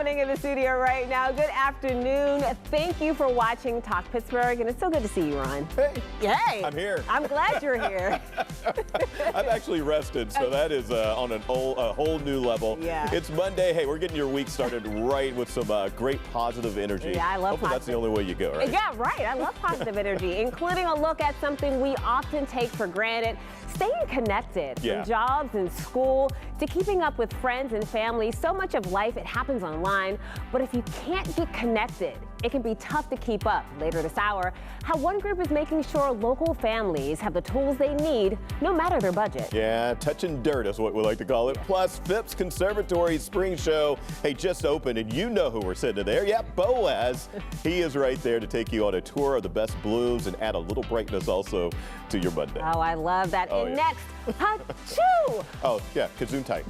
happening in the studio right now. Good afternoon. Thank you for watching Talk Pittsburgh, and it's so good to see you, Ron. Hey. Yay. I'm here. I'm glad you're here. I'm actually rested, so that is on a whole new level. Yeah. It's Monday. Hey, we're getting your week started right with some great positive energy. Yeah, I love Hopefully that's the only way you go, right? Yeah, right. I love positive energy, including a look at something we often take for granted. Staying connected, from jobs and school to keeping up with friends and family. So much of life, it happens online. But if you can't be connected, it can be tough to keep up. Later this hour, how one group is making sure local families have the tools they need, no matter their budget. Yeah, touching dirt is what we like to call it. Plus, Phipps Conservatory's spring show, hey, just opened, and you know who we're sitting there. Yeah, Boaz. He is right there to take you on a tour of the best blooms and add a little brightness also to your Monday. Oh, I love that. Oh, and yeah. next, Achoo! Oh, yeah, Kazoon tight.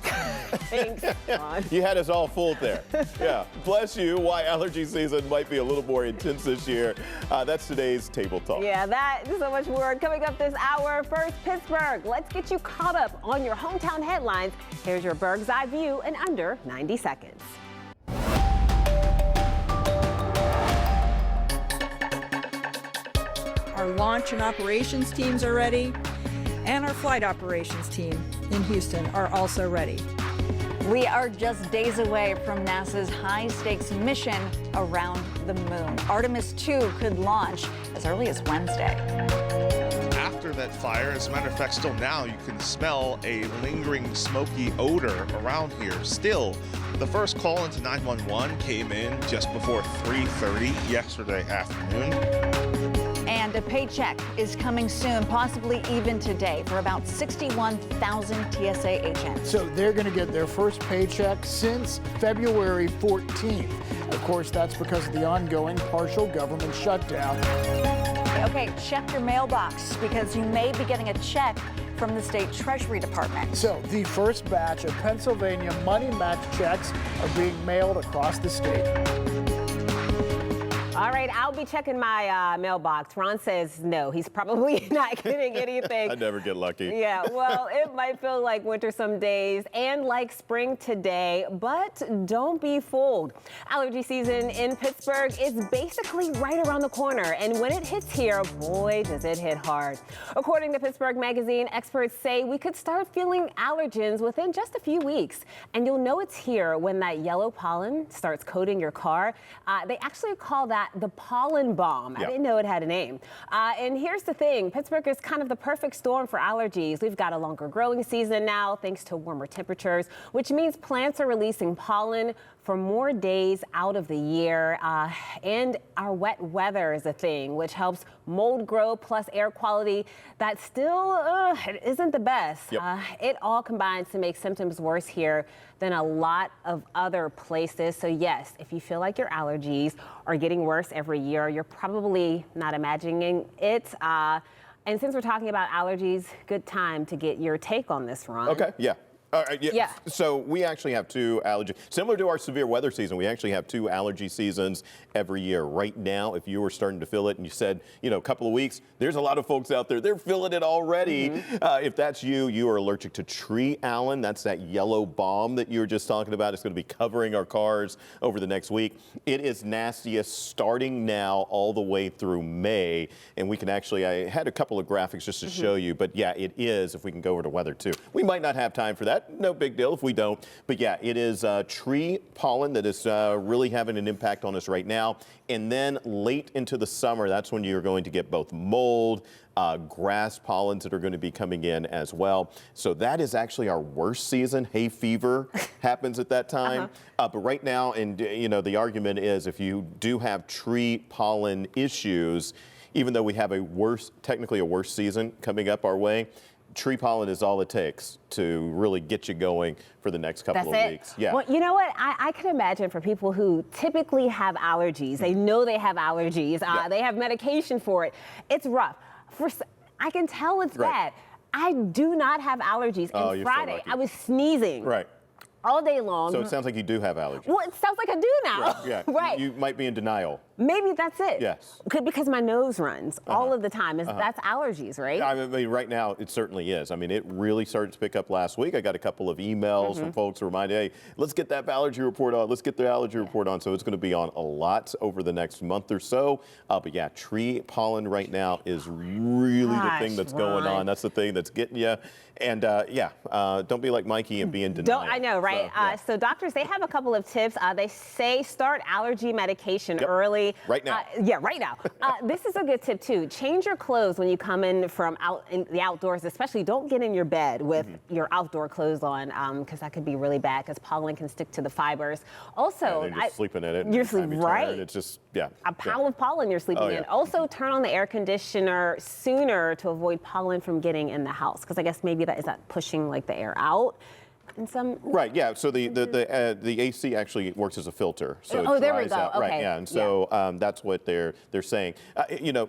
Thanks, Ron. You had us all fooled there. Yeah, bless you. Why allergy season might be a little more intense this year. That's today's Table Talk. Yeah, that and so much more coming up this hour. First, Pittsburgh. Let's get you caught up on your hometown headlines. Here's your bird's eye view in under 90 seconds. Our launch and operations teams are ready, and our flight operations team in Houston are also ready. We are just days away from NASA's high-stakes mission around the moon. Artemis 2 could launch as early as Wednesday. After that fire, as a matter of fact, still now, you can smell a lingering smoky odor around here. Still, the first call into 911 came in just before 3:30 yesterday afternoon. And a paycheck is coming soon, possibly even today, for about 61,000 TSA agents. So they're going to get their first paycheck since February 14th. Of course, that's because of the ongoing partial government shutdown. Okay, check your mailbox because you may be getting a check from the state Treasury Department. So the first batch of Pennsylvania money match checks are being mailed across the state. All right, I'll be checking my mailbox. Ron says no, he's probably not getting anything. I never get lucky. Yeah, well, it might feel like winter some days and like spring today, but don't be fooled. Allergy season in Pittsburgh is basically right around the corner, and when it hits here, boy, does it hit hard. According to Pittsburgh Magazine, experts say we could start feeling allergens within just a few weeks, and you'll know it's here when that yellow pollen starts coating your car. They actually call that the pollen bomb. I didn't know it had a name. And here's the thing, Pittsburgh is kind of the perfect storm for allergies. We've got a longer growing season now thanks to warmer temperatures, which means plants are releasing pollen for more days out of the year. And our wet weather is a thing, which helps mold grow, plus air quality that still isn't the best. It all combines to make symptoms worse here than a lot of other places. So yes, if you feel like your allergies are getting worse every year, you're probably not imagining it. And since we're talking about allergies, good time to get your take on this, Ron. Okay, yeah. All right, yeah. So we actually have two allergy, similar to our severe weather season, we actually have two allergy seasons every year. Right now, if you were starting to feel it and you said, you know, a couple of weeks, there's a lot of folks out there, they're feeling it already. If that's you, you are allergic to tree alum. That's that yellow bomb that you were just talking about. It's going to be covering our cars over the next week. It is nastiest starting now all the way through May. And we can actually, I had a couple of graphics just to show you, but yeah, it is, if we can go over to weather too. We might not have time for that. No big deal if we don't. But yeah, it is tree pollen that is really having an impact on us right now. And then late into the summer, that's when you're going to get both mold, grass pollens that are going to be coming in as well. So that is actually our worst season. Hay fever happens at that time. But right now, and you know, the argument is if you do have tree pollen issues, even though we have a worse, technically a worse season coming up our way, tree pollen is all it takes to really get you going for the next couple of weeks. Yeah. Well, you know what? I can imagine for people who typically have allergies, they know they have allergies, they have medication for it. It's rough. I can tell it's bad. I do not have allergies. And Friday, I was sneezing. All day long. So it sounds like you do have allergies. Well, it sounds like I do now. Yeah. You might be in denial. Maybe that's it. Yes. Because my nose runs all of the time. That's allergies, right? I mean, right now, it certainly is. I mean, it really started to pick up last week. I got a couple of emails from folks reminding, hey, let's get that allergy report on. Let's get the allergy report on. So it's going to be on a lot over the next month or so. But yeah, tree pollen right now is really the thing that's going on. That's the thing that's getting you. And don't be like Mikey and be in denial. I know, right? So doctors, they have a couple of tips. They say start allergy medication early. Right now. Right now. This is a good tip too. Change your clothes when you come in from out in the outdoors, especially don't get in your bed with your outdoor clothes on because that could be really bad because pollen can stick to the fibers. Also, you're just sleeping in it. You're sleeping, right? It's just, a pile of pollen you're sleeping in. Also, turn on the air conditioner sooner to avoid pollen from getting in the house because I guess maybe is that pushing like the air out in some right. Yeah. So the AC actually works as a filter. So it there we dries go. out. Okay. Right. Yeah. And so that's what they're saying.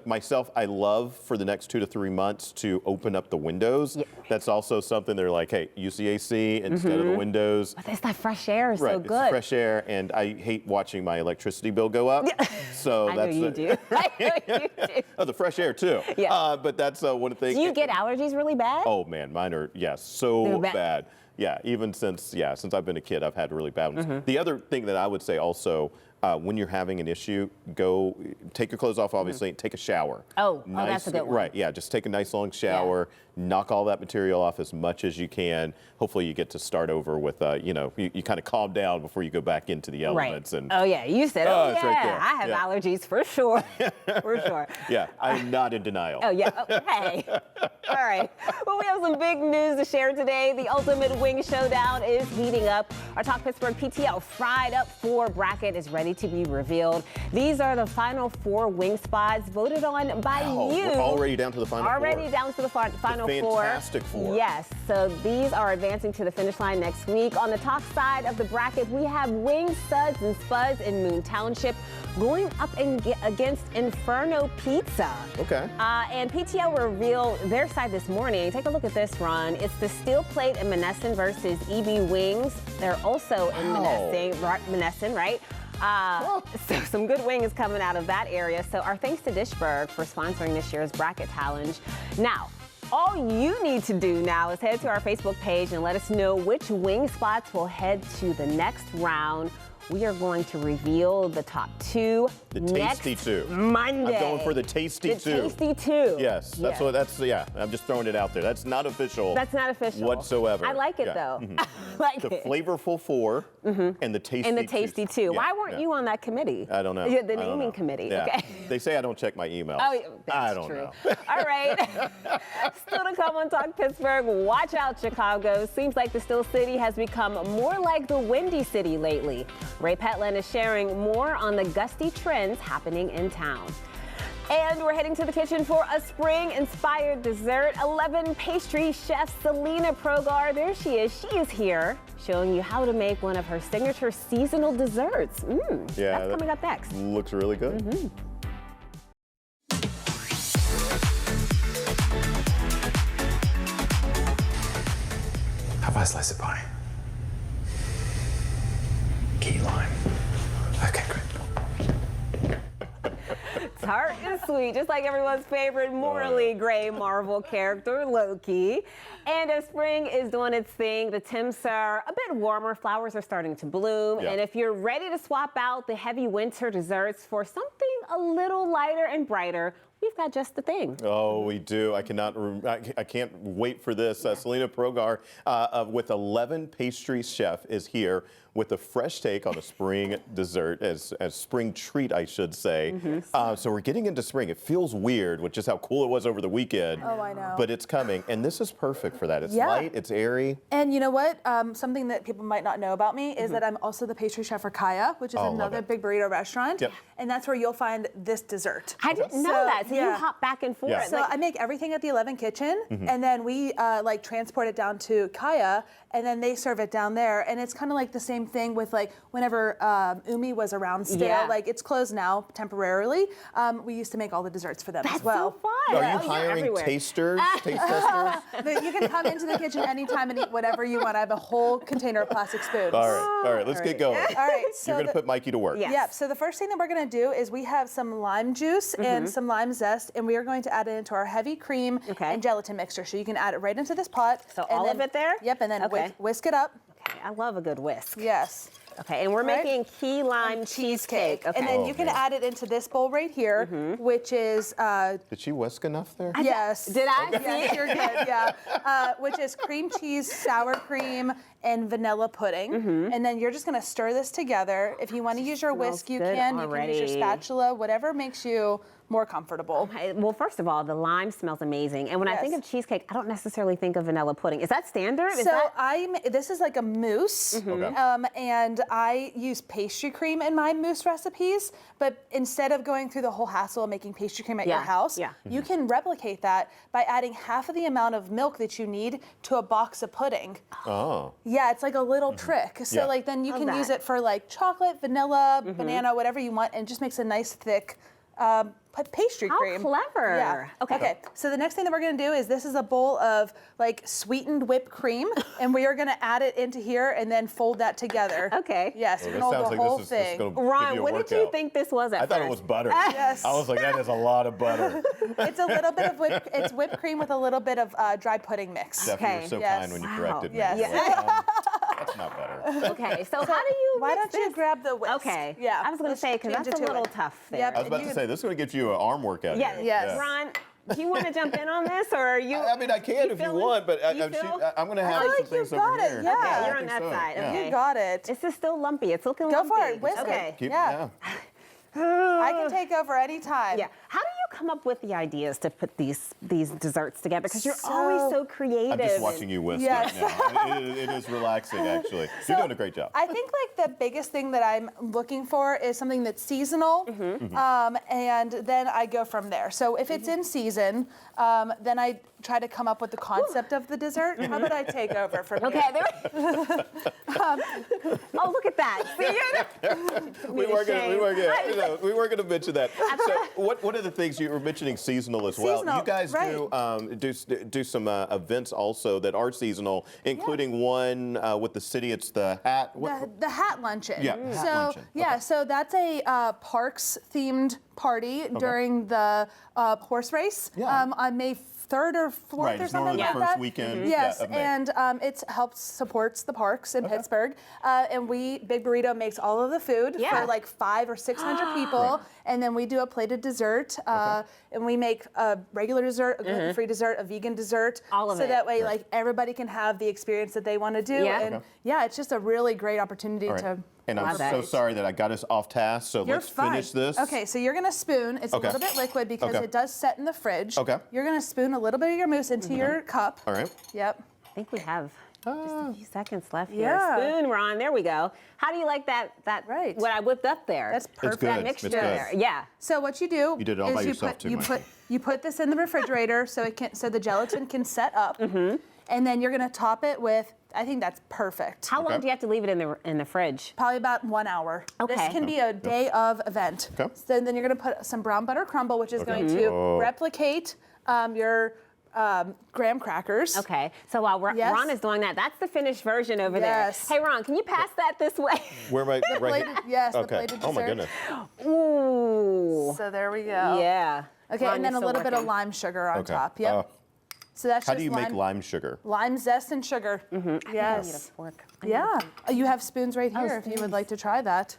Myself, I love for the next 2 to 3 months to open up the windows. Yeah. That's also something they're like, hey, use the AC instead of the windows. But it's that fresh air. Right. So good. It's fresh air, and I hate watching my electricity bill go up. Yeah. So I know you do. I know you do. Oh, the fresh air too. Yeah. But that's one of the things. Do you get allergies really bad? Oh man, mine are so bad. Yeah, even since I've been a kid, I've had really bad ones. The other thing that I would say also, when you're having an issue, go take your clothes off, obviously, and take a shower. Oh, that's a good one. Right, yeah, just take a nice long shower, knock all that material off as much as you can. Hopefully you get to start over with, you kind of calm down before you go back into the elements. Right. And you said, it's right there. I have allergies for sure, for sure. Yeah, I'm not in denial. Hey. All right. Well, we have some big news to share today. The Ultimate Wing Showdown is heating up. Our Talk Pittsburgh PTL Fried Up 4 bracket is ready to be revealed. These are the final 4 wing spots voted on by you. We're already down to the final 4. Already down to the final 4. Fantastic 4. Yes. So these are advancing to the finish line next week. On the top side of the bracket, we have Wings, Suds, and Spuds in Moon Township going up against Inferno Pizza. Okay. And PTL revealed their side this morning. Take a look at this run. It's the Steel Plate and Monessen versus EB Wings. They're also in Monessen, right? So some good wings coming out of that area. So our thanks to Dishberg for sponsoring this year's bracket challenge. Now, all you need to do now is head to our Facebook page and let us know which wing spots will head to the next round. We are going to reveal the top 2 next Tasty 2. Monday. I'm going for the Tasty 2. The Tasty 2. Yes, I'm just throwing it out there. That's not official. That's not official. Whatsoever. I like it though. I like the it. Flavorful 4 and the Tasty 2. And the Tasty 2. Yeah, Why weren't you on that committee? I don't know. The naming committee. Yeah. Okay. They say I don't check my emails. Oh, that's I don't true. know. All right. Still to come on Talk Pittsburgh. Watch out, Chicago. Seems like the Steel City has become more like the Windy City lately. Ray Petland is sharing more on the gusty trends happening in town. And we're heading to the kitchen for a spring-inspired dessert. 11 pastry chef Selena Progar, there she is. She is here showing you how to make one of her signature seasonal desserts. That's coming up next. Looks really good. How about a slice of pie? Key lime. Okay, great. Tart and sweet, just like everyone's favorite morally gray Marvel character, Loki. And as spring is doing its thing, the temps are a bit warmer, flowers are starting to bloom. And if you're ready to swap out the heavy winter desserts for something a little lighter and brighter, we've got just the thing. Oh, we do. I can't wait for this. Selena Progar with 11 Pastry Chef is here with a fresh take on a spring dessert, as spring treat, I should say. So we're getting into spring. It feels weird with just how cool it was over the weekend. Oh, I know. But it's coming, and this is perfect for that. It's light, it's airy. And you know what? Something that people might not know about me is that I'm also the pastry chef for Kaya, which is another big burrito restaurant. And that's where you'll find this dessert. I didn't know that. So you hop back and forth. So I make everything at the 11 kitchen, and then we transport it down to Kaya, and then they serve it down there. And it's kind of like the same same thing with like whenever Umi was around still. Yeah. Like it's closed now temporarily. We used to make all the desserts for them That's as well. so fun. Are you You're hiring everywhere. tasters, taste testers? But you can come into the kitchen anytime and eat whatever you want. I have a whole container of plastic spoons. All right, let's get going. All right, so You're going to put Mikey to work. Yeah. Yep. So the first thing that we're going to do is we have some lime juice and some lime zest, and we are going to add it into our heavy cream Okay. and gelatin mixture. So you can add it right into this pot. So and all of then- it there? Yep, and then Okay. whisk it up. Okay, I love a good whisk. Yes. Okay, and we're Right. making key lime cheesecake. Okay. And then Oh, you can man. add it into this bowl right here, which is Did she whisk enough there? yes. Did I? Yes, you're good. Yeah. Which is cream cheese, sour cream, and vanilla pudding. And then you're just gonna stir this together. If you want to use your Smells whisk, you good can. You can use already. your spatula, whatever makes you more comfortable. Well, first of all, the lime smells amazing. And when I think Yes. of cheesecake, I don't necessarily think of vanilla pudding. Is that standard? Is So that... this is like a mousse, and I use pastry cream in my mousse recipes. But instead of going through the whole hassle of making pastry cream at your Yeah, house, yeah. you can replicate that by adding half of the amount of milk that you need to a box of pudding. Oh. Yeah, it's like a little trick. So Yeah. like then you Love can use that. it for like chocolate, vanilla, banana, whatever you want, and it just makes a nice thick pastry How cream. clever. Yeah. Okay. So the next thing that we're gonna do is this is a bowl of like sweetened whipped cream, and we are gonna add it into here and then fold that together. Okay. Yes, Well, you this can hold sounds the like whole this is thing. going to give Ron, you a what workout. did you think this was at I thought it first? was butter. Yes. I was like, that is a lot of butter. It's a little bit of it's whipped cream with a little bit of dry pudding mix. Steph, you were Okay. so Yes. kind when you Wow. corrected me. Yes. You're like, that's not butter. Okay, so how do you Why mix don't you this? grab the whisk? Okay. Yeah. I was going to let's say, because change that's it a to little it. tough there. Yep. I was about to say, this is going to get you an arm workout. Yeah. here. Yes. Ron, do you want to jump in on this, or are you? I mean, I can if you feeling- want, but you feel? I'm going to have I feel some like things you over got it, here. yeah. Okay, I you're on think that so, side. yeah. Okay. You got it. This is still lumpy. It's looking Go lumpy. for it. Whisk Okay. it. Keep- Yeah. I can take over anytime. Yeah. How do you come up with the ideas to put these desserts together? Because you're So- always so creative. I'm just and- watching you whisk Yes. right now. It is relaxing, actually. You're doing a great job. I think like the biggest thing that I'm looking for is something that's seasonal, and then I go from there. So if it's in season, then I try to come up with the concept of the dessert. How about I take over from Okay. here? There. Oh, look at that. See, We weren't going to mention that. So, what are the things you were mentioning seasonal as well? Seasonal, You guys right. do some events also that are seasonal, including one with the city. It's the hat. The hat luncheon. Yeah, hat so luncheon. yeah, Okay. so that's a parks themed party during the horse race Yeah. on May 3rd or 4th Right, or it's something normally like the that. first weekend, Yes, of May. and it supports the parks in Pittsburgh, and Big Burrito makes all of the food Yeah. for like 500 or 600 people, and then we do a plated dessert, and we make a regular dessert, a gluten-free dessert, a vegan dessert, All of so it. that way like everybody can have the experience that they want to do, Yeah. and Okay. yeah, it's just a really great opportunity All right. to. And I'm Love so it. sorry that I got us off task. So You're let's fine. finish this. Okay, so you're gonna spoon. It's Okay. a little bit liquid because Okay. it does set in the fridge. Okay. You're gonna spoon a little bit of your mousse into your cup. All right. Yep. I think we have just a few seconds left here. Yeah. Spoon, Ron. There we go. How do you like that? Right. What I whipped up there. That's perfect. good. That It's mixture good. there. Yeah. So what you do You did it all is by you yourself put too, you Mike. put this in the refrigerator so the gelatin can set up, and then you're gonna top it with. I think that's perfect. How long Okay. do you have to leave it in the fridge? Probably about 1 hour. Okay. This can be a day of event. Okay. So then you're gonna put some brown butter crumble, which is going to Oh. replicate your graham crackers. Okay. So while Yes. Ron is doing that, that's the finished version over Yes. there. Hey, Ron, can you pass that this way? Where am I? Right here? Plated, yes, the Okay. plated Oh my dessert. goodness. Ooh. So there we go. Yeah. Okay, Ron and then is a still little bit of working. lime sugar on Okay. top. Yep. So that's How just do you make lime sugar? lime zest and sugar. I need a Yes. fork. Yeah. You have spoons right here if you would like to try that.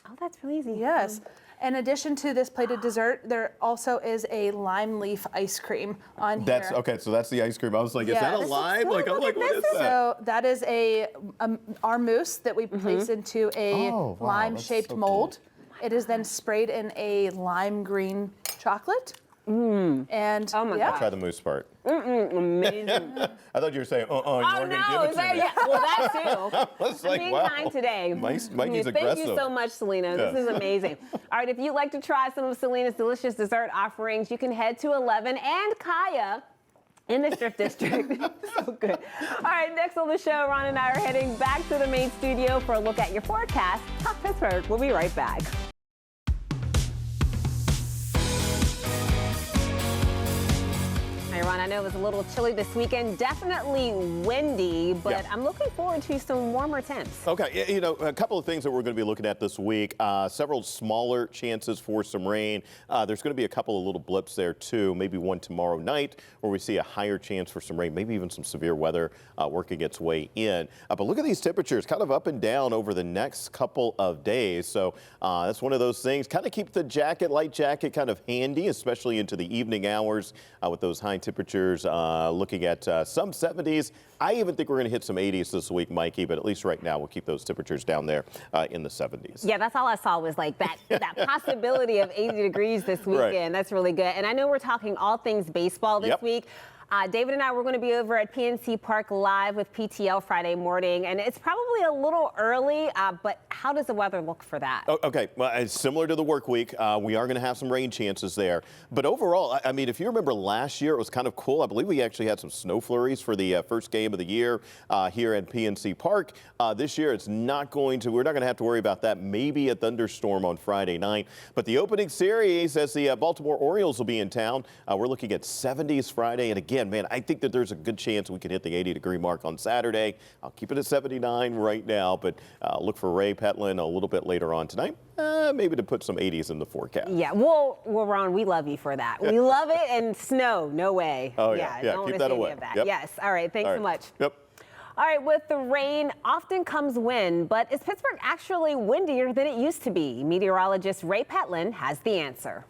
Oh, that's really easy. Yes. In addition to this plated dessert, there also is a lime leaf ice cream on here. That's okay. So that's the ice cream. I was like, is Yeah. that a This is lime? Like, I'm like, what is that? So that is our mousse that we place into a Oh, wow, lime-shaped that's so mold. It is then sprayed in a lime green chocolate. And Oh my yeah. God. Try the mousse part. Amazing. I thought you were saying, you Oh weren't no! going to give it Is to that, me. yeah, well, that too. I was I'm like, being wow. kind today. Mikey's Thank you aggressive. so much, Selena. This Yeah. is amazing. All right, if you'd like to try some of Selena's delicious dessert offerings, you can head to 11 and Kaya In the Strip District. So good. All right, next on the show, Ron and I are heading back to the main studio for a look at your forecast. Talk Pittsburgh. We'll be right back. Hey, Ron, I know it was a little chilly this weekend, definitely windy, but I'm looking forward to some warmer temps. Okay, you know, a couple of things that we're going to be looking at this week. Several smaller chances for some rain. There's going to be a couple of little blips there, too. Maybe one tomorrow night where we see a higher chance for some rain, maybe even some severe weather working its way in. But look at these temperatures, kind of up and down over the next couple of days. So that's one of those things. Kind of keep the jacket, light jacket, kind of handy, especially into the evening hours with those high temperatures. Looking at some 70s. I even think we're going to hit some 80s this week, Mikey, but at least right now we'll keep those temperatures down there in the 70s. Yeah, that's all I saw was like that possibility of 80 degrees this weekend. Right. That's really good. And I know we're talking all things baseball this week. David and I, we're going to be over at PNC Park live with PTL Friday morning, and it's probably a little early, but how does the weather look for that? Oh, okay, well, it's similar to the work week. We are going to have some rain chances there. But overall, I mean, if you remember last year, it was kind of cool. I believe we actually had some snow flurries for the first game of the year here at PNC Park. This year, we're not going to have to worry about that. Maybe a thunderstorm on Friday night. But the opening series, as the Baltimore Orioles will be in town, we're looking at 70s Friday. And again, man, I think that there's a good chance we could hit the 80-degree mark on Saturday. I'll keep it at 79 right now, but look for Ray Petlin a little bit later on tonight, maybe to put some 80s in the forecast. Yeah, well, Ron, we love you for that. We love it, and snow, no way. Oh, yeah, don't keep wanna that see away. any of that. Yep. Yes, all right, thanks so much. Yep. All right, with the rain, often comes wind, but is Pittsburgh actually windier than it used to be? Meteorologist Ray Petlin has the answer.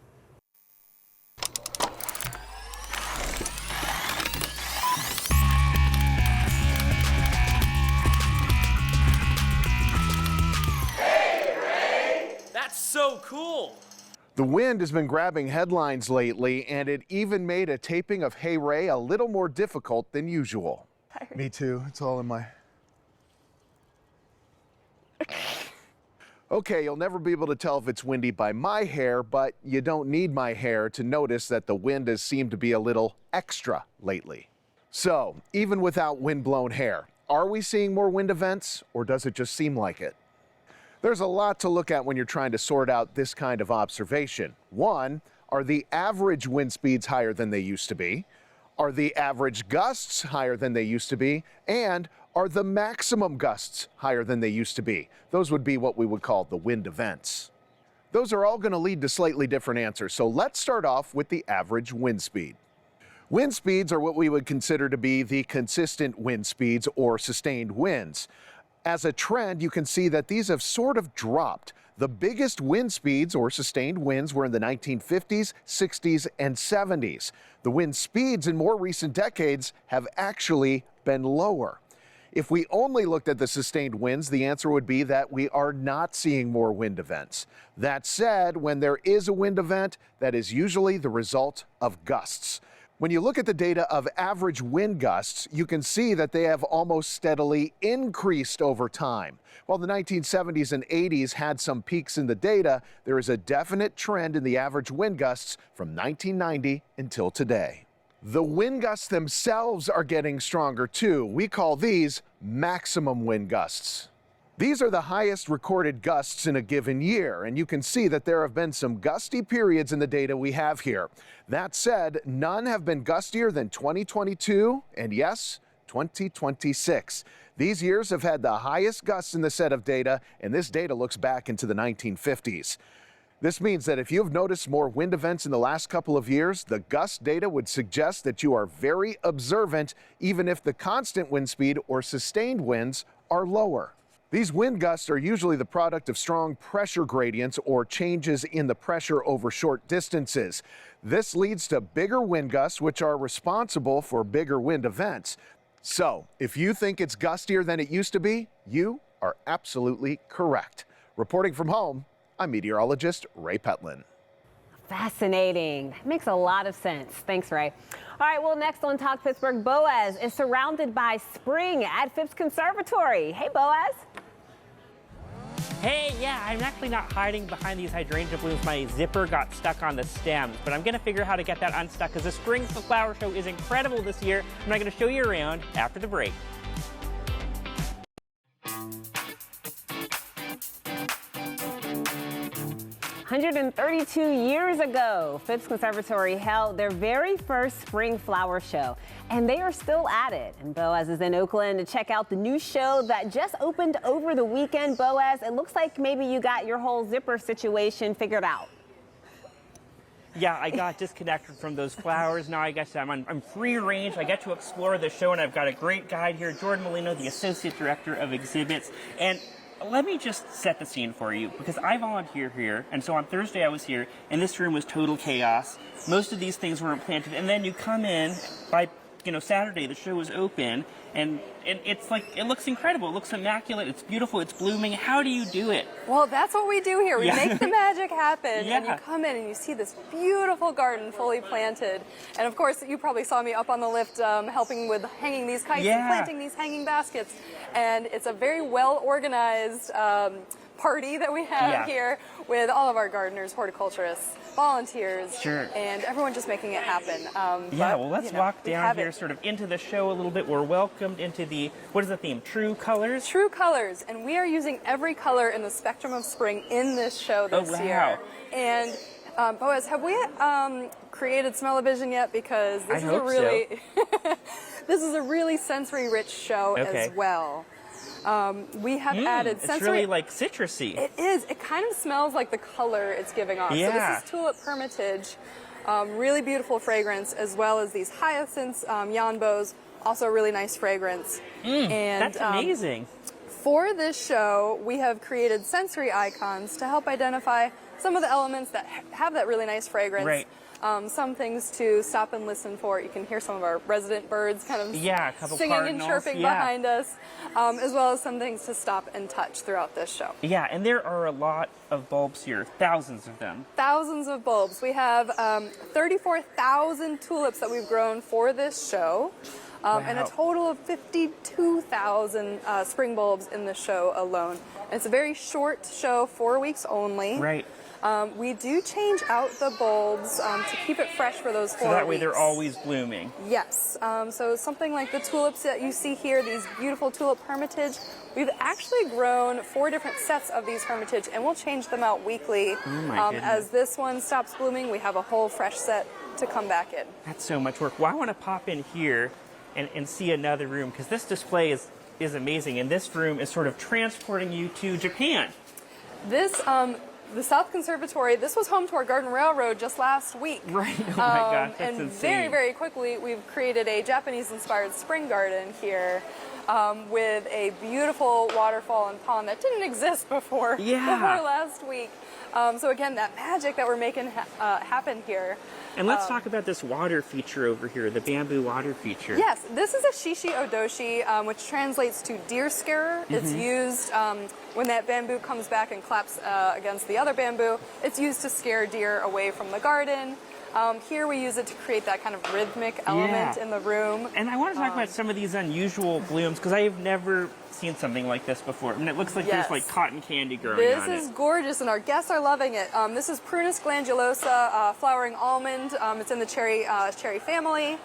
So cool. The wind has been grabbing headlines lately, and it even made a taping of Hey Ray a little more difficult than usual. Me too. It's all in my... Okay, you'll never be able to tell if it's windy by my hair, but you don't need my hair to notice that the wind has seemed to be a little extra lately. So, even without wind-blown hair, are we seeing more wind events, or does it just seem like it? There's a lot to look at when you're trying to sort out this kind of observation. One, are the average wind speeds higher than they used to be? Are the average gusts higher than they used to be? And are the maximum gusts higher than they used to be? Those would be what we would call the wind events. Those are all going to lead to slightly different answers. So let's start off with the average wind speed. Wind speeds are what we would consider to be the consistent wind speeds or sustained winds. As a trend, you can see that these have sort of dropped. The biggest wind speeds or sustained winds were in the 1950s, 60s, and 70s. The wind speeds in more recent decades have actually been lower. If we only looked at the sustained winds, the answer would be that we are not seeing more wind events. That said, when there is a wind event, that is usually the result of gusts. When you look at the data of average wind gusts, you can see that they have almost steadily increased over time. While the 1970s and 80s had some peaks in the data, there is a definite trend in the average wind gusts from 1990 until today. The wind gusts themselves are getting stronger too. We call these maximum wind gusts. These are the highest recorded gusts in a given year, and you can see that there have been some gusty periods in the data we have here. That said, none have been gustier than 2022 and yes, 2026. These years have had the highest gusts in the set of data, and this data looks back into the 1950s. This means that if you've noticed more wind events in the last couple of years, the gust data would suggest that you are very observant, even if the constant wind speed or sustained winds are lower. These wind gusts are usually the product of strong pressure gradients or changes in the pressure over short distances. This leads to bigger wind gusts, which are responsible for bigger wind events. So, if you think it's gustier than it used to be, you are absolutely correct. Reporting from home, I'm meteorologist Ray Petlin. Fascinating. That makes a lot of sense. Thanks, Ray. All right, well, next on Talk Pittsburgh, Boaz is surrounded by spring at Phipps Conservatory. Hey, Boaz. Hey, yeah, I'm actually not hiding behind these hydrangea blooms. My zipper got stuck on the stems, but I'm gonna figure out how to get that unstuck because the Spring Flower Show is incredible this year. I'm not gonna show you around after the break. 132 years ago, Phipps Conservatory held their very first spring flower show, and they are still at it. And Boaz is in Oakland to check out the new show that just opened over the weekend. Boaz, it looks like maybe you got your whole zipper situation figured out. Yeah, I got disconnected from those flowers. Now I guess I'm free range. I get to explore the show, and I've got a great guide here, Jordan Molino, the Associate Director of Exhibits. And let me just set the scene for you, because I volunteer here, and so on Thursday I was here, and this room was total chaos. Most of these things weren't planted, and then you come in by, Saturday the show was open, and it's like, it looks incredible. It looks immaculate. It's beautiful. It's blooming. How do you do it? Well, that's what we do here. We make the magic happen, Yeah. and you come in and you see this beautiful garden fully planted. And of course, you probably saw me up on the lift helping with hanging these kites and planting these hanging baskets. And it's a very well organized party that we have here with all of our gardeners, horticulturists, volunteers, and everyone just making it happen. Well, let's walk down here sort of into the show a little bit. We're welcomed into the, what is the theme? True Colors? True Colors, and we are using every color in the spectrum of spring in this show this year. And Boaz, have we created Smell-O-Vision yet? Because this is a really this is a really sensory-rich show as well. We have added sensory. It's really like citrusy. It is. It kind of smells like the color it's giving off. Yeah. So this is Tulip Hermitage, really beautiful fragrance, as well as these hyacinths, yanbos, also a really nice fragrance. And that's amazing. For this show, we have created sensory icons to help identify some of the elements that have that really nice fragrance. Right. Some things to stop and listen for. You can hear some of our resident birds kind of singing and chirping behind us, as well as some things to stop and touch throughout this show. Yeah, and there are a lot of bulbs here, thousands of them. Thousands of bulbs. We have 34,000 tulips that we've grown for this show. And a total of 52,000 spring bulbs in the show alone. And it's a very short show, 4 weeks only. Right. We do change out the bulbs to keep it fresh for those 4 weeks. So that way they're always blooming. Yes. So something like the tulips that you see here, these beautiful Tulip Hermitage, we've actually grown 4 different sets of these Hermitage, and we'll change them out weekly. Oh my goodness. As this one stops blooming, we have a whole fresh set to come back in. That's so much work. Well, I want to pop in here and see another room, because this display is amazing, and this room is sort of transporting you to Japan. This, the South Conservatory, this was home to our Garden Railroad just last week. Right, oh my gosh, that's and insane. very, very quickly, we've created a Japanese-inspired spring garden here with a beautiful waterfall and pond that didn't exist before last week. So again, that magic that we're making happen here. And let's talk about this water feature over here, the bamboo water feature. Yes, this is a shishi odoshi, which translates to deer scarer. It's used when that bamboo comes back and claps against the other bamboo. It's used to scare deer away from the garden. Here we use it to create that kind of rhythmic element in the room. And I want to talk about some of these unusual blooms, because I have never seen something like this before. I mean, it looks like there's like cotton candy growing on it. This is gorgeous, and our guests are loving it. This is Prunus glandulosa, flowering almond. It's in the cherry family.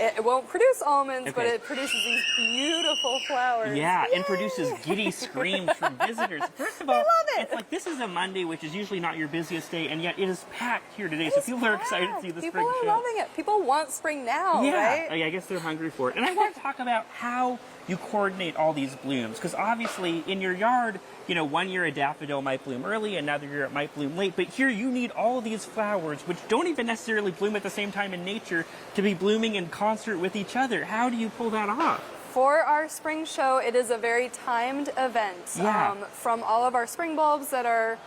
It won't produce almonds, but it produces these beautiful flowers. Yeah, and produces giddy screams from visitors. First of all, I love it. It's like this is a Monday, which is usually not your busiest day, and yet it is packed here today. So people are excited to see the spring show. People are loving it. People want spring now, right? I guess they're hungry for it. And I want to talk about how you coordinate all these blooms, because obviously in your yard, one year a daffodil might bloom early, another year it might bloom late, but here you need all of these flowers, which don't even necessarily bloom at the same time in nature, to be blooming in concert with each other. How do you pull that off? For our spring show, it is a very timed event. From all of our spring bulbs that are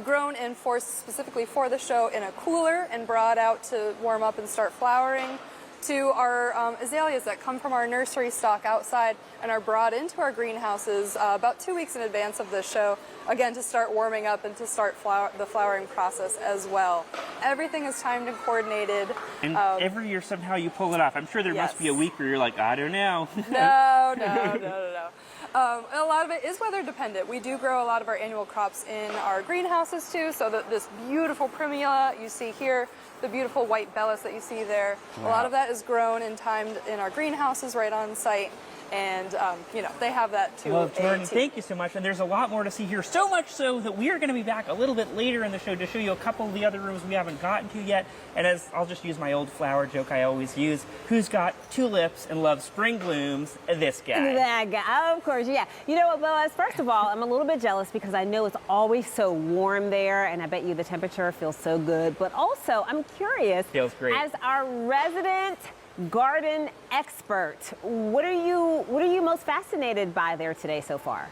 grown and forced specifically for the show in a cooler and brought out to warm up and start flowering, to our azaleas that come from our nursery stock outside and are brought into our greenhouses about 2 weeks in advance of the show, again, to start warming up and to start the flowering process as well. Everything is timed and coordinated. And every year somehow you pull it off. I'm sure there must be a week where you're like, I don't know. No. A lot of it is weather dependent. We do grow a lot of our annual crops in our greenhouses too, so that this beautiful primula you see here, the beautiful white bellis that you see there, a lot of that is grown and timed in our greenhouses right on site. And, you know, they have that too. Well, Jordan, thank you so much. And there's a lot more to see here. So much so that we are going to be back a little bit later in the show to show you a couple of the other rooms we haven't gotten to yet. And as I'll just use my old flower joke I always use, who's got tulips and loves spring blooms? This guy. That guy, of course, yeah. You know what, Boaz? First of all, I'm a little bit jealous because I know it's always so warm there, and I bet you the temperature feels so good. But also, I'm curious. Feels great. As our resident garden expert, what are you most fascinated by there today so far?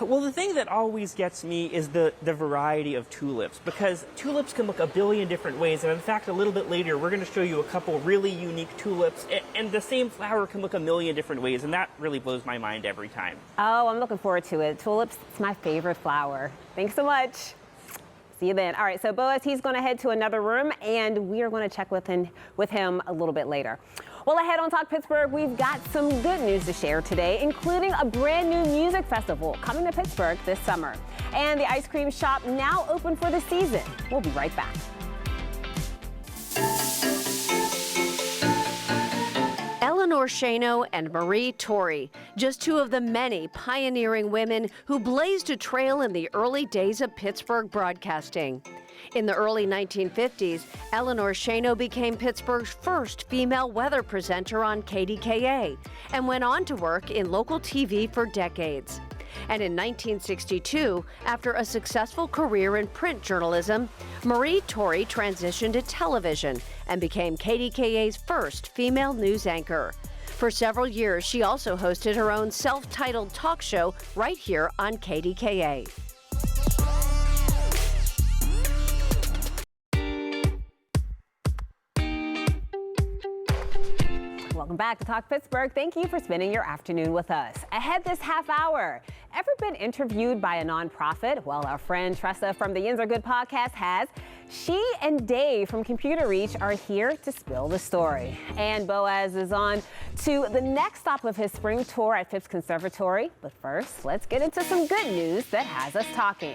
Well, the thing that always gets me is the variety of tulips, because tulips can look a billion different ways. And in fact, a little bit later, we're going to show you a couple really unique tulips, and the same flower can look a million different ways. And that really blows my mind every time. Oh, I'm looking forward to it. Tulips, it's my favorite flower. Thanks so much. See you then. All right, so Boaz, he's going to head to another room, and we are going to check with him a little bit later. Well, ahead on Talk Pittsburgh, we've got some good news to share today, including a brand new music festival coming to Pittsburgh this summer. And the ice cream shop now open for the season. We'll be right back. Eleanor Shano and Marie Torrey, just two of the many pioneering women who blazed a trail in the early days of Pittsburgh broadcasting. In the early 1950s, Eleanor Shano became Pittsburgh's first female weather presenter on KDKA and went on to work in local TV for decades. And in 1962, after a successful career in print journalism, Marie Torrey transitioned to television and became KDKA's first female news anchor. For several years, she also hosted her own self-titled talk show right here on KDKA. Welcome back to Talk Pittsburgh. Thank you for spending your afternoon with us. Ahead this half hour, ever been interviewed by a nonprofit? Well, our friend Tressa from the Yins Are Good podcast has. She and Dave from Computer Reach are here to spill the story. And Boaz is on to the next stop of his spring tour at Phipps Conservatory. But first, let's get into some good news that has us talking.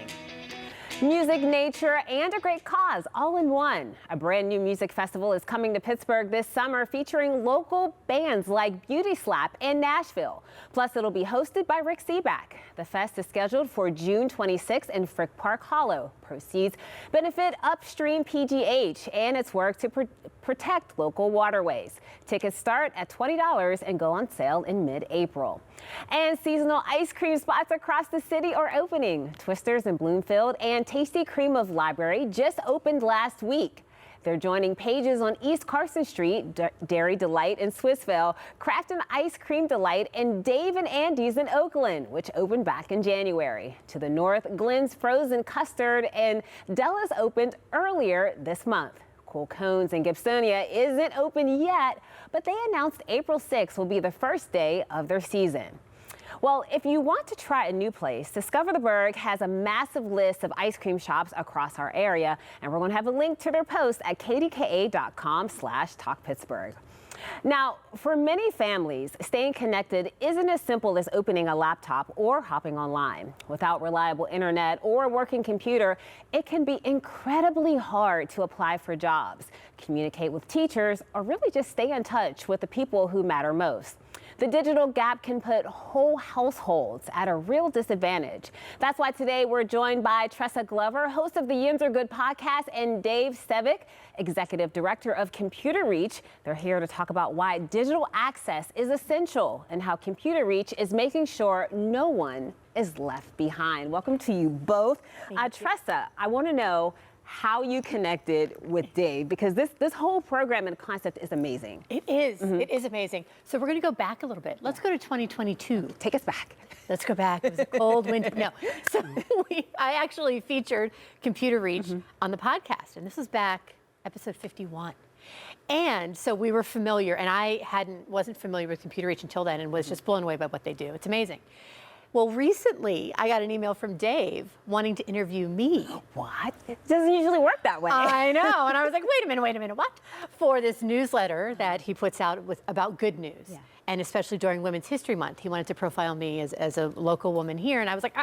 Music, nature, and a great cause all in one. A brand new music festival is coming to Pittsburgh this summer featuring local bands like Beauty Slap and Nashville. Plus, it'll be hosted by Rick Seaback. The fest is scheduled for June 26th in Frick Park Hollow. Proceeds benefit Upstream PGH and its work to protect local waterways. Tickets start at $20 and go on sale in mid-April. And seasonal ice cream spots across the city are opening. Twisters in Bloomfield and Tasty Cream of Library just opened last week. They're joining Pages on East Carson Street, Dairy Delight in Swissvale, Craft and Ice Cream Delight, and Dave and Andy's in Oakland, which opened back in January. To the north, Glenn's Frozen Custard and Della's opened earlier this month. Cool Cones in Gibsonia isn't open yet, but they announced April 6th will be the first day of their season. Well, if you want to try a new place, Discover the Burg has a massive list of ice cream shops across our area, and we're going to have a link to their post at kdka.com/talkpittsburgh. Now, for many families, staying connected isn't as simple as opening a laptop or hopping online. Without reliable internet or a working computer, it can be incredibly hard to apply for jobs, communicate with teachers, or really just stay in touch with the people who matter most. The digital gap can put whole households at a real disadvantage. That's why today we're joined by Tressa Glover, host of the Yins Are Good podcast, and Dave Sevick, executive director of Computer Reach. They're here to talk about why digital access is essential and how Computer Reach is making sure no one is left behind. Welcome to you both. Tressa, I want to know how you connected with Dave, because this whole program and concept is amazing. It is. It is amazing. So we're going to go back a little bit. Let's go to 2022. Take us back. Let's go back. It was a cold winter. No. So I actually featured Computer Reach on the podcast, and this was back episode 51. And so we were familiar, and I wasn't familiar with Computer Reach until then and was just blown away by what they do. It's amazing. Well, recently I got an email from Dave wanting to interview me. What? It doesn't usually work that way. I know. And I was like, wait a minute, what? For this newsletter that he puts out about good news. Yeah. And especially during Women's History Month, he wanted to profile me as a local woman here. And I was like,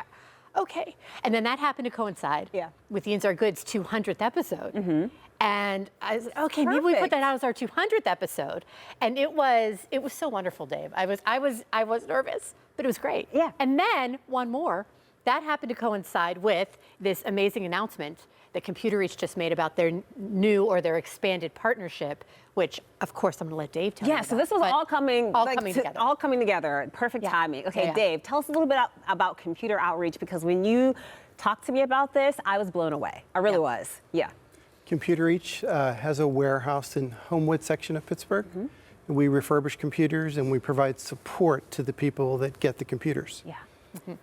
okay. And then that happened to coincide with Ian's Are Good's 200th episode. And I was like, okay, maybe we put that out as our 200th episode. And it was so wonderful, Dave. I was nervous, but it was great. Yeah. And then one more, that happened to coincide with this amazing announcement that Computer Reach just made about their new or their expanded partnership, which of course I'm gonna let Dave tell you about. So this was all coming together. All coming together. Perfect timing. Okay, Dave, tell us a little bit about Computer Outreach, because when you talked to me about this, I was blown away. I really was. Yeah. Computer Reach has a warehouse in Homewood section of Pittsburgh. We refurbish computers and we provide support to the people that get the computers. Yeah.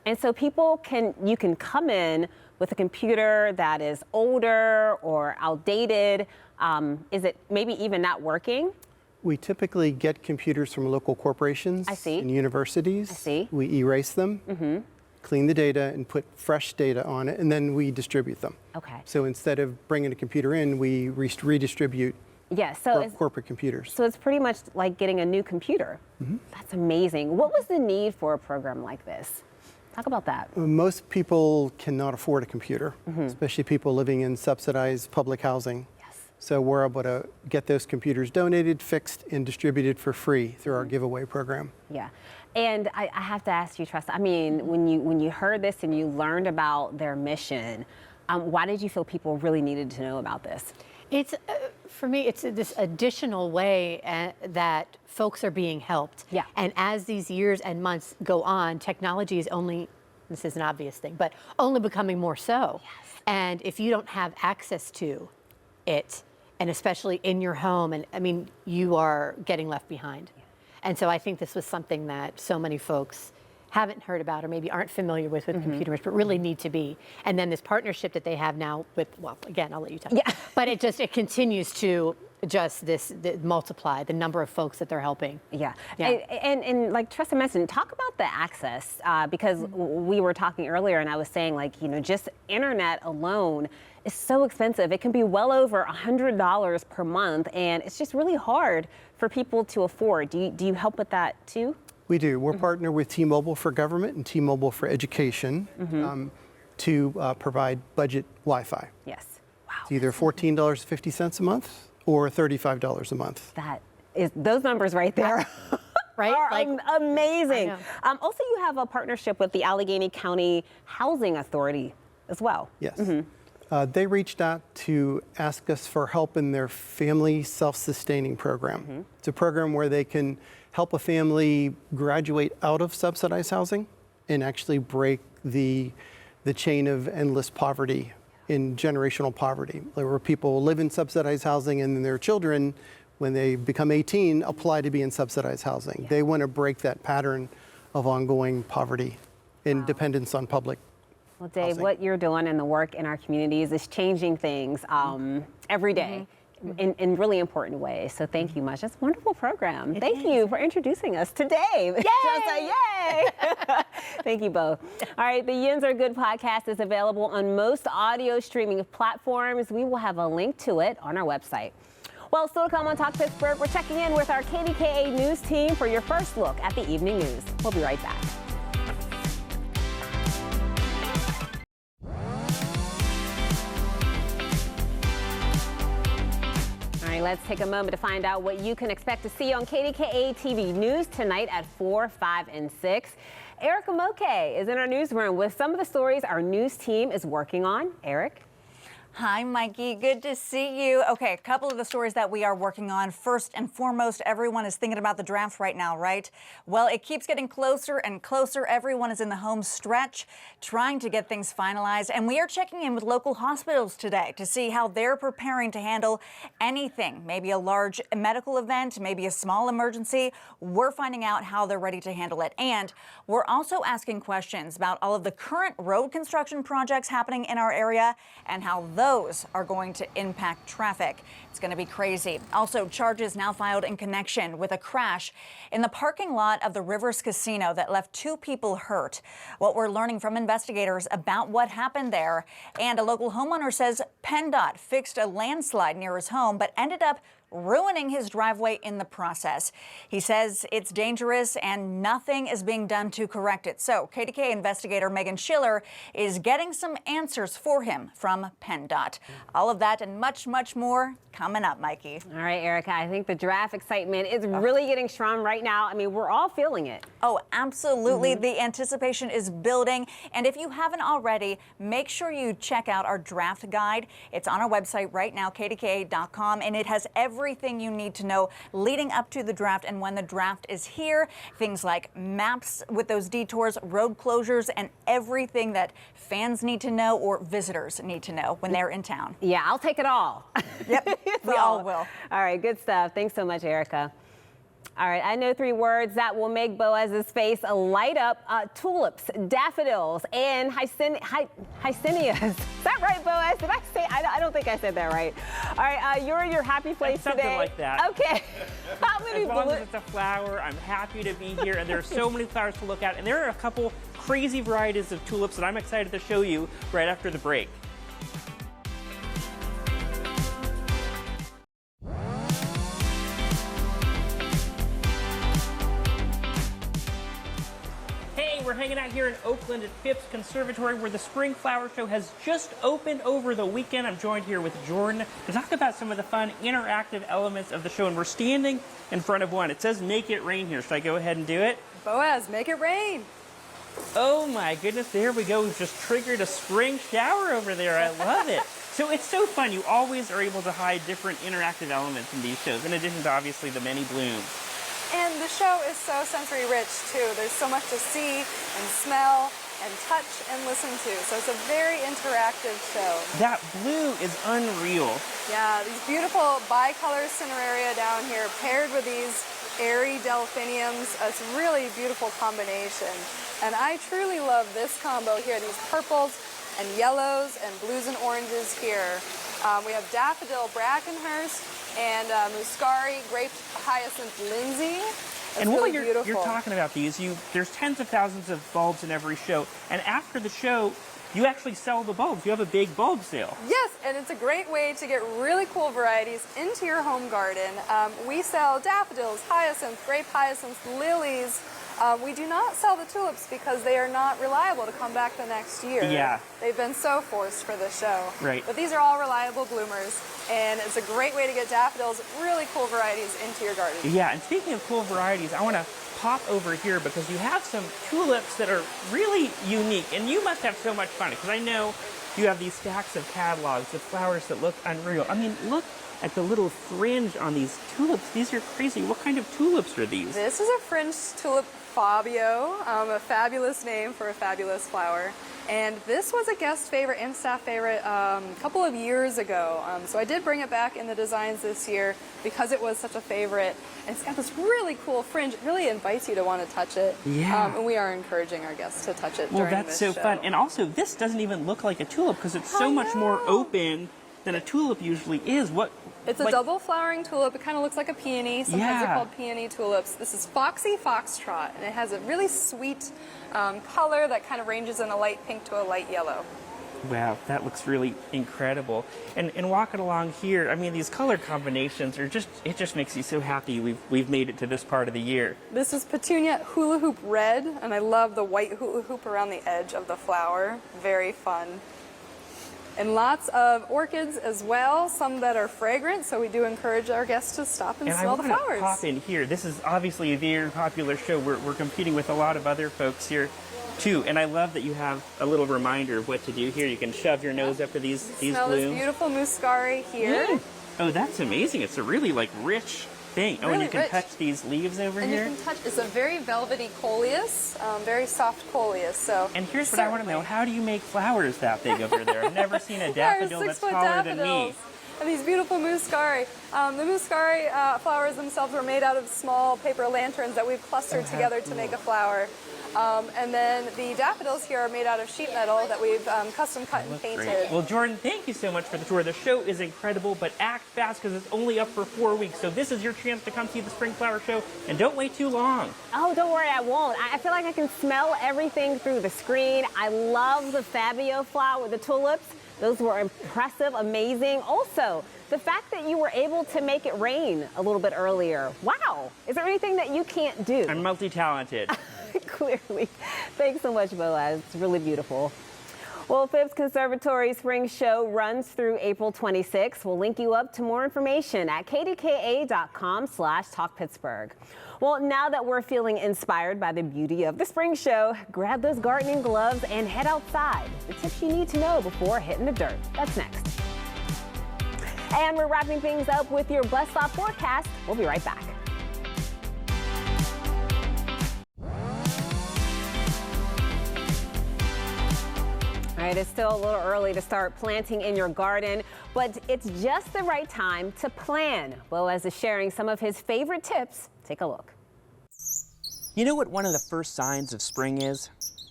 And so you can come in with a computer that is older or outdated. Is it maybe even not working? We typically get computers from local corporations and universities. We erase them, clean the data, and put fresh data on it, and then we distribute them. Okay. So instead of bringing a computer in, we redistribute corporate computers. So it's pretty much like getting a new computer. That's amazing. What was the need for a program like this? Talk about that. Most people cannot afford a computer, especially people living in subsidized public housing. So we're able to get those computers donated, fixed, and distributed for free through our giveaway program. Yeah. And I have to ask you, Tressa, I mean, when you heard this and you learned about their mission, why did you feel people really needed to know about this? It's, for me, it's this additional way that folks are being helped. Yeah. And as these years and months go on, technology is only, this is an obvious thing, but only becoming more so. Yes. And if you don't have access to it, and especially in your home, and I mean, you are getting left behind. Yeah. And so I think this was something that so many folks haven't heard about or maybe aren't familiar with Computer Reach, but really need to be. And then this partnership that they have now with, well, again, I'll let you tell. Yeah. But it continues to just multiply the number of folks that they're helping. Yeah. And like Tressa mentioned, talk about the access, because we were talking earlier and I was saying, like, just internet alone is so expensive. It can be well over $100 per month, and it's just really hard for people to afford. Do you help with that too? We do. We're partnered with T-Mobile for government and T-Mobile for education to provide budget Wi-Fi. Yes. Wow. It's either $14.50 a month or $35 a month. Those numbers right there. Right? Are amazing. Also, you have a partnership with the Allegheny County Housing Authority as well. Yes. They reached out to ask us for help in their family self-sustaining program. It's a program where they can help a family graduate out of subsidized housing and actually break the chain of endless poverty in generational poverty, where people live in subsidized housing and then their children, when they become 18, apply to be in subsidized housing. Yeah. They want to break that pattern of ongoing poverty and dependence on public Well, Dave, housing. What you're doing in the work in our communities is changing things every day. In really important ways. So thank you much. That's a wonderful program. Thank you for introducing us to Dave. Yay! Yay! Thank you both. All right, the Yins Are Good podcast is available on most audio streaming platforms. We will have a link to it on our website. Well, still to come on Talk Pittsburgh, we're checking in with our KDKA news team for your first look at the evening news. We'll be right back. Let's take a moment to find out what you can expect to see on KDKA TV News tonight at 4, 5, and 6. Erica Moke is in our newsroom with some of the stories our news team is working on. Eric? Hi, Mikey. Good to see you. Okay, a couple of the stories that we are working on. First and foremost, everyone is thinking about the draft right now, right? Well, it keeps getting closer and closer. Everyone is in the home stretch trying to get things finalized. And we are checking in with local hospitals today to see how they're preparing to handle anything, maybe a large medical event, maybe a small emergency. We're finding out how they're ready to handle it. And we're also asking questions about all of the current road construction projects happening in our area and how those are going to impact traffic. It's going to be crazy. Also, charges now filed in connection with a crash in the parking lot of the Rivers Casino that left 2 people hurt. What we're learning from investigators about what happened there, and a local homeowner says PennDOT fixed a landslide near his home but ended up ruining his driveway in the process. He says it's dangerous and nothing is being done to correct it. So KDKA investigator Megan Schiller is getting some answers for him from PennDOT. All of that and much, much more coming up, Mikey. All right, Erica, I think the draft excitement is really getting strong right now. I mean, we're all feeling it. Oh, absolutely. The anticipation is building. And if you haven't already, make sure you check out our draft guide. It's on our website right now, kdka.com, and it has everything you need to know leading up to the draft and when the draft is here. Things like maps with those detours, road closures, and everything that fans need to know or visitors need to know when they're in town. Yeah, I'll take it all. Yep, we all will. All right, good stuff. Thanks so much, Erica. All right, I know 3 words that will make Boaz's face light up. Tulips, daffodils, and hyacinths. Is that right, Boaz? Did I say? I don't think I said that right. All right, you're in your happy place Something today. like that. Okay. How many As long as it's a flower, I'm happy to be here, and there are so many flowers to look at, and there are a couple crazy varieties of tulips that I'm excited to show you right after the break. We're hanging out here in Oakland at Phipps Conservatory where the Spring Flower Show has just opened over the weekend. I'm joined here with Jordan to talk about some of the fun interactive elements of the show, and we're standing in front of one. It says make it rain here. Should I go ahead and do it? Boaz, make it rain. Oh my goodness, there we go. We've just triggered a spring shower over there. I love it. So it's so fun. You always are able to hide different interactive elements in these shows, in addition to obviously the many blooms. And the show is so sensory rich too. There's so much to see and smell and touch and listen to. So it's a very interactive show. That blue is unreal. Yeah, these beautiful bicolor cineraria down here paired with these airy delphiniums. It's a really beautiful combination. And I truly love this combo here, these purples and yellows and blues and oranges here. We have daffodil brackenhurst and muscari grape hyacinth Lindsay. And while you're talking about these, there's tens of thousands of bulbs in every show. And after the show, you actually sell the bulbs. You have a big bulb sale. Yes, and it's a great way to get really cool varieties into your home garden. We sell daffodils, hyacinth, grape hyacinths, lilies. We do not sell the tulips because they are not reliable to come back the next year. Yeah. They've been so forced for the show. Right. But these are all reliable bloomers, and it's a great way to get daffodils, really cool varieties into your garden. Yeah, and speaking of cool varieties, I want to pop over here because you have some tulips that are really unique, and you must have so much fun because I know you have these stacks of catalogs of flowers that look unreal. I mean, look at the little fringe on these tulips. These are crazy. What kind of tulips are these? This is a fringed tulip Fabio, a fabulous name for a fabulous flower. And this was a guest favorite and staff favorite a couple of years ago. So I did bring it back in the designs this year because it was such a favorite. And it's got this really cool fringe. It really invites you to want to touch it. Yeah. And we are encouraging our guests to touch it during this that's so show. fun. And also, this doesn't even look like a tulip because it's so much more open than a tulip usually is. It's a double flowering tulip. It kind of looks like a peony. Sometimes they're called peony tulips. This is Foxy Foxtrot, and it has a really sweet color that kind of ranges in a light pink to a light yellow. Wow, that looks really incredible. And walking along here, I mean, these color combinations are it just makes you so happy we've made it to this part of the year. This is Petunia Hula Hoop Red, and I love the white hula hoop around the edge of the flower. Very fun. And lots of orchids as well, some that are fragrant, so we do encourage our guests to stop and smell the flowers. I want to pop in here. This is obviously a very popular show. We're competing with a lot of other folks here too, and I love that you have a little reminder of what to do here. You can shove your nose up to these Smell blooms. this beautiful muscari here. Oh, that's amazing. It's a really rich thing. Oh, Really and you can rich. touch these leaves over And here. you can touch, it's a very velvety coleus, very soft coleus. So. And here's what I want to know. How do you make flowers that big over there? I've never seen a daffodil that's taller than me. And these beautiful muscari. The muscari flowers themselves are made out of small paper lanterns that we've clustered together to make a flower. And then the daffodils here are made out of sheet metal that we've custom cut and painted. Great. Well, Jordan, thank you so much for the tour. The show is incredible, but act fast because it's only up for 4 weeks. So this is your chance to come see the Spring Flower Show, and don't wait too long. Oh, don't worry, I won't. I feel like I can smell everything through the screen. I love the Fabio flower, the tulips. Those were impressive, amazing. Also, the fact that you were able to make it rain a little bit earlier. Wow. Is there anything that you can't do? I'm multi-talented. Clearly. Thanks so much, Boaz. It's really beautiful. Well, Phipps Conservatory Spring Show runs through April 26th. We'll link you up to more information at kdka.com/talkpittsburgh. Well, now that we're feeling inspired by the beauty of the spring show, grab those gardening gloves and head outside. The tips you need to know before hitting the dirt. That's next. And we're wrapping things up with your bus stop forecast. We'll be right back. All right, it's still a little early to start planting in your garden, but it's just the right time to plan. Boaz is sharing some of his favorite tips. Take a look. You know what one of the first signs of spring is?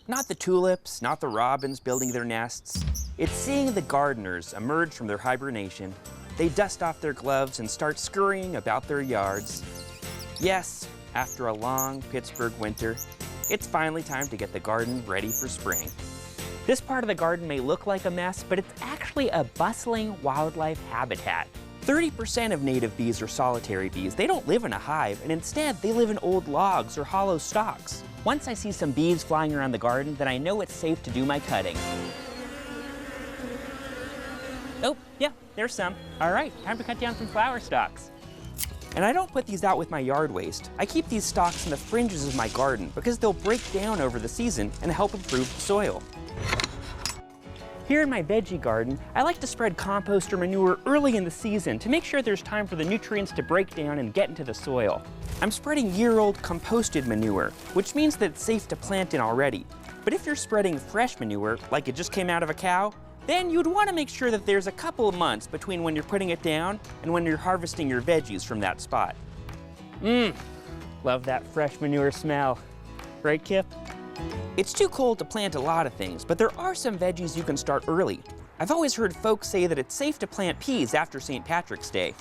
Not the tulips, not the robins building their nests. It's seeing the gardeners emerge from their hibernation. They dust off their gloves and start scurrying about their yards. Yes, after a long Pittsburgh winter, it's finally time to get the garden ready for spring. This part of the garden may look like a mess, but it's actually a bustling wildlife habitat. 30% of native bees are solitary bees. They don't live in a hive, and instead they live in old logs or hollow stalks. Once I see some bees flying around the garden, then I know it's safe to do my cutting. Oh, yeah, there's some. All right, time to cut down some flower stalks. And I don't put these out with my yard waste. I keep these stalks in the fringes of my garden because they'll break down over the season and help improve the soil. Here in my veggie garden, I like to spread compost or manure early in the season to make sure there's time for the nutrients to break down and get into the soil. I'm spreading year-old composted manure, which means that it's safe to plant in already. But if you're spreading fresh manure, like it just came out of a cow, then you'd want to make sure that there's a couple of months between when you're putting it down and when you're harvesting your veggies from that spot. Love that fresh manure smell. Right, Kip? It's too cold to plant a lot of things, but there are some veggies you can start early. I've always heard folks say that it's safe to plant peas after St. Patrick's Day.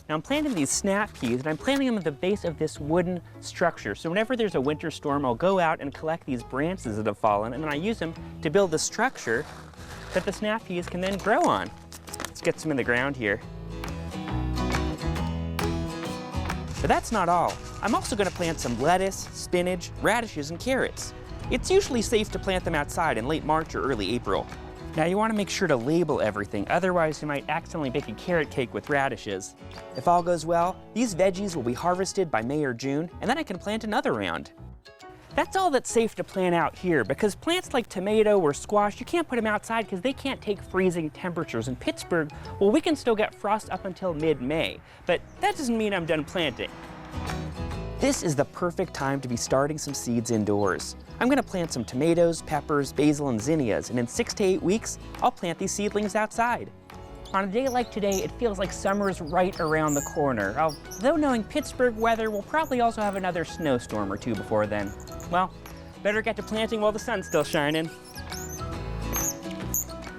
Now I'm planting these snap peas, and I'm planting them at the base of this wooden structure. So whenever there's a winter storm, I'll go out and collect these branches that have fallen, and then I use them to build the structure that the snap peas can then grow on. Let's get some in the ground here. But that's not all. I'm also going to plant some lettuce, spinach, radishes, and carrots. It's usually safe to plant them outside in late March or early April. Now you want to make sure to label everything, otherwise you might accidentally bake a carrot cake with radishes. If all goes well, these veggies will be harvested by May or June, and then I can plant another round. That's all that's safe to plant out here, because plants like tomato or squash, you can't put them outside because they can't take freezing temperatures. In Pittsburgh, well, we can still get frost up until mid-May, but that doesn't mean I'm done planting. This is the perfect time to be starting some seeds indoors. I'm going to plant some tomatoes, peppers, basil, and zinnias, and in 6 to 8 weeks, I'll plant these seedlings outside. On a day like today, it feels like summer's right around the corner. Although knowing Pittsburgh weather, we'll probably also have another snowstorm or two before then. Well, better get to planting while the sun's still shining.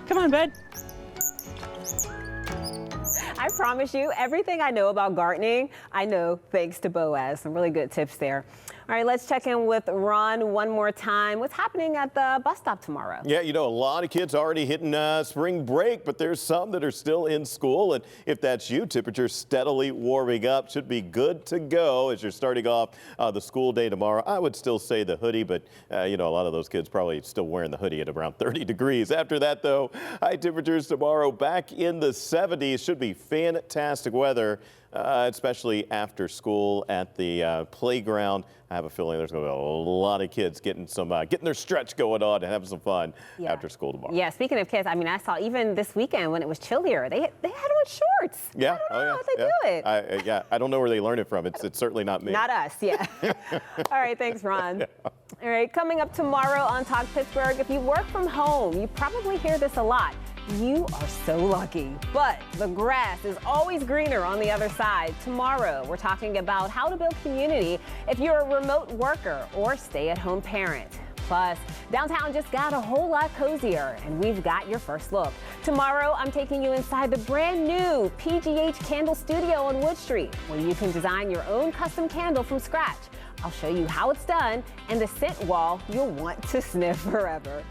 Come on, bud. I promise you, everything I know about gardening, I know thanks to Boaz. Some really good tips there. All right, let's check in with Ron one more time. What's happening at the bus stop tomorrow? Yeah, you know, a lot of kids already hitting spring break, but there's some that are still in school. And if that's you, temperatures steadily warming up. Should be good to go as you're starting off the school day tomorrow. I would still say the hoodie, but, you know, a lot of those kids probably still wearing the hoodie at around 30 degrees. After that, though, high temperatures tomorrow back in the 70s. Should be fantastic weather. Especially after school at the playground. I have a feeling there's going to be a lot of kids getting their stretch going on and having some fun after school tomorrow. Yeah, speaking of kids, I mean, I saw even this weekend when it was chillier, they had on shorts. Yeah, I don't know how they do it. I don't know where they learn it from. It's certainly not me. Not us, yeah. All right, thanks, Ron. Yeah. All right, coming up tomorrow on Talk Pittsburgh, if you work from home, you probably hear this a lot. You are so lucky. But the grass is always greener on the other side. Tomorrow, we're talking about how to build community if you're a remote worker or stay-at-home parent. Plus, downtown just got a whole lot cozier, and we've got your first look. Tomorrow, I'm taking you inside the brand new PGH Candle Studio on Wood Street, where you can design your own custom candle from scratch. I'll show you how it's done and the scent wall you'll want to sniff forever.